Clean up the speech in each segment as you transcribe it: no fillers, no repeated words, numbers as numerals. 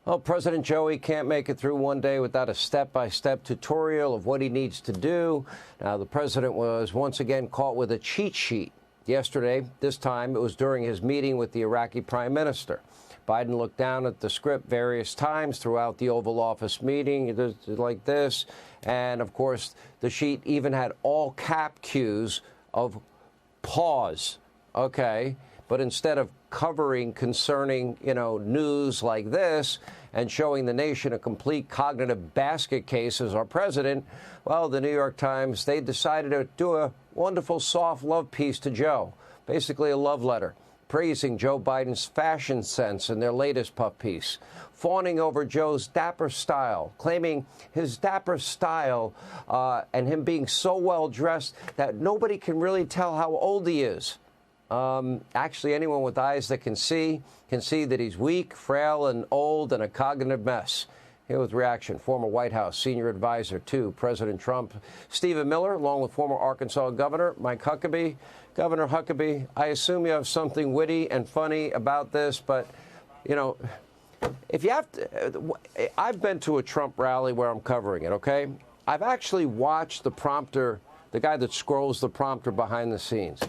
Well, President Joey can't make it through one day without a step-by-step tutorial of what he needs to do. Now, the president was once again caught with a cheat sheet yesterday. This time it was during his meeting with the Iraqi prime minister. Biden looked down at the script various times throughout the Oval Office meeting, like this. And, of course, the sheet even had all cap cues of pause. OK, but instead of covering concerning, news like this and showing the nation a complete cognitive basket case as our president, well, the New York Times, they decided to do a wonderful soft love piece to Joe, basically a love letter, praising Joe Biden's fashion sense in their latest puff piece, fawning over Joe's dapper style, claiming his dapper style and him being so well dressed that nobody can really tell how old he is. Actually, anyone with eyes that can see that he's weak, frail, and old, and a cognitive mess. Here with reaction, former White House senior advisor to President Trump, Stephen Miller, along with former Arkansas Governor Mike Huckabee. Governor Huckabee, I assume you have something witty and funny about this, but, if you have to, I've been to a Trump rally where I'm covering it, okay? I've actually watched the prompter, the guy that scrolls the prompter behind the scenes.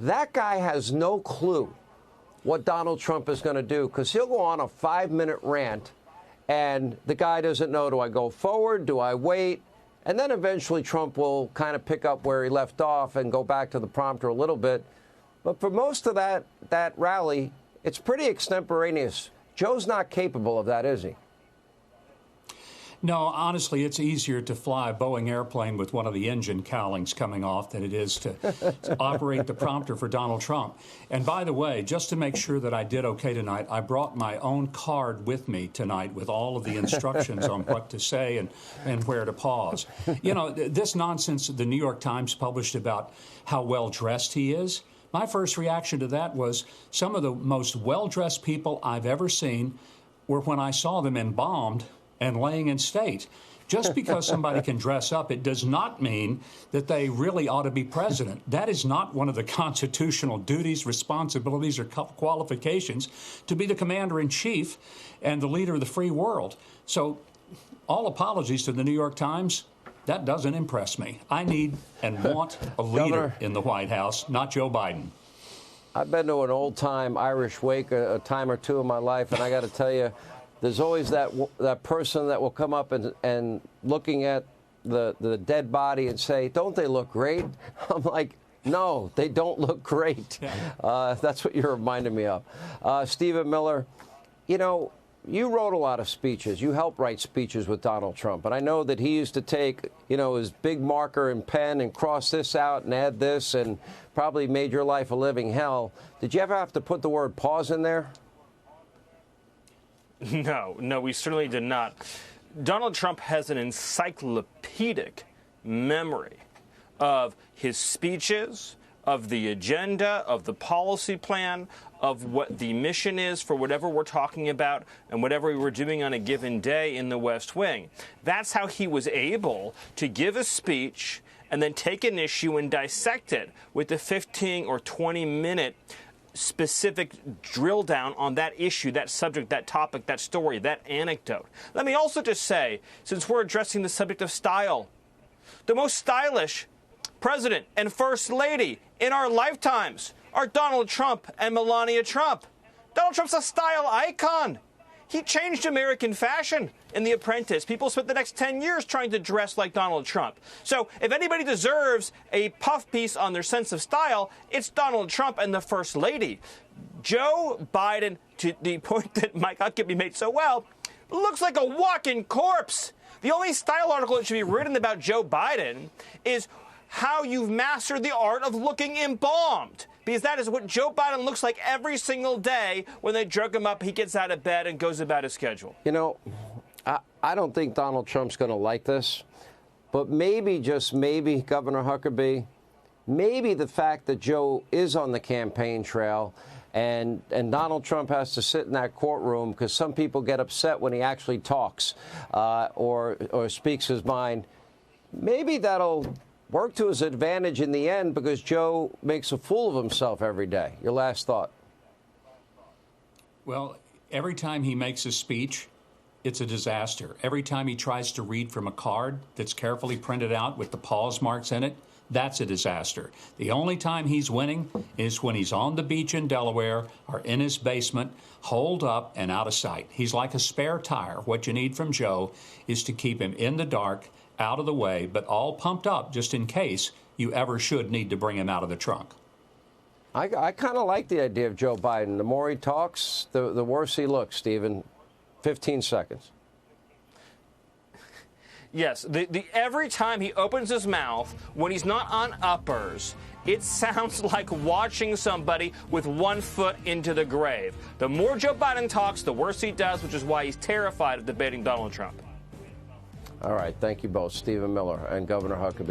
That guy has no clue what Donald Trump is going to do, because he'll go on a 5-minute rant, and the guy doesn't know, do I go forward, do I wait? And then eventually Trump will kind of pick up where he left off and go back to the prompter a little bit. But for most of that rally, it's pretty extemporaneous. Joe's not capable of that, is he? No, honestly, it's easier to fly a Boeing airplane with one of the engine cowlings coming off than it is to operate the prompter for Donald Trump. And by the way, just to make sure that I did okay tonight, I brought my own card with me tonight with all of the instructions on what to say and where to pause. This nonsense the New York Times published about how well dressed he is, my first reaction to that was some of the most well-dressed people I've ever seen were when I saw them embalmed and laying in state. Just because somebody can dress up, it does not mean that they really ought to be president. That is not one of the constitutional duties, responsibilities, or qualifications to be the commander-in-chief and the leader of the free world. So all apologies to the New York Times. That doesn't impress me. I need and want a leader in the White House, not Joe Biden. I've been to an old-time Irish wake a time or two in my life, and I got to tell you, there's always that person that will come up and looking at the dead body and say, don't they look great? I'm like, no, they don't look great. Yeah. That's what you're reminding me of. Stephen Miller, you wrote a lot of speeches. You helped write speeches with Donald Trump. And I know that he used to take, his big marker and pen and cross this out and add this and probably made your life a living hell. Did you ever have to put the word pause in there? No, we certainly did not. Donald Trump has an encyclopedic memory of his speeches, of the agenda, of the policy plan, of what the mission is for whatever we're talking about and whatever we were doing on a given day in the West Wing. That's how he was able to give a speech and then take an issue and dissect it with a 15 or 20-minute specific drill down on that issue, that subject, that topic, that story, that anecdote. Let me also just say, since we're addressing the subject of style, the most stylish president and first lady in our lifetimes are Donald Trump and Melania Trump. Donald Trump's a style icon. He changed American fashion in The Apprentice. People spent the next 10 years trying to dress like Donald Trump. So if anybody deserves a puff piece on their sense of style, it's Donald Trump and the First Lady. Joe Biden, to the point that Mike Huckabee made so well, looks like a walking corpse. The only style article that should be written about Joe Biden is how you've mastered the art of looking embalmed. Because that is what Joe Biden looks like every single day when they drug him up, he gets out of bed and goes about his schedule. I don't think Donald Trump's going to like this, but maybe, just maybe, Governor Huckabee, maybe the fact that Joe is on the campaign trail and Donald Trump has to sit in that courtroom because some people get upset when he actually talks or speaks his mind, maybe that'll work to his advantage in the end because Joe makes a fool of himself every day. Your last thought. Well, every time he makes a speech, it's a disaster. Every time he tries to read from a card that's carefully printed out with the pause marks in it, that's a disaster. The only time he's winning is when he's on the beach in Delaware or in his basement, holed up and out of sight. He's like a spare tire. What you need from Joe is to keep him in the dark, out of the way, but all pumped up just in case you ever should need to bring him out of the trunk. I kind of like the idea of Joe Biden. The more he talks, the worse he looks, Stephen. 15 seconds. Yes, every time he opens his mouth, when he's not on uppers, it sounds like watching somebody with one foot into the grave. The more Joe Biden talks, the worse he does, which is why he's terrified of debating Donald Trump. All right. Thank you both, Stephen Miller and Governor Huckabee.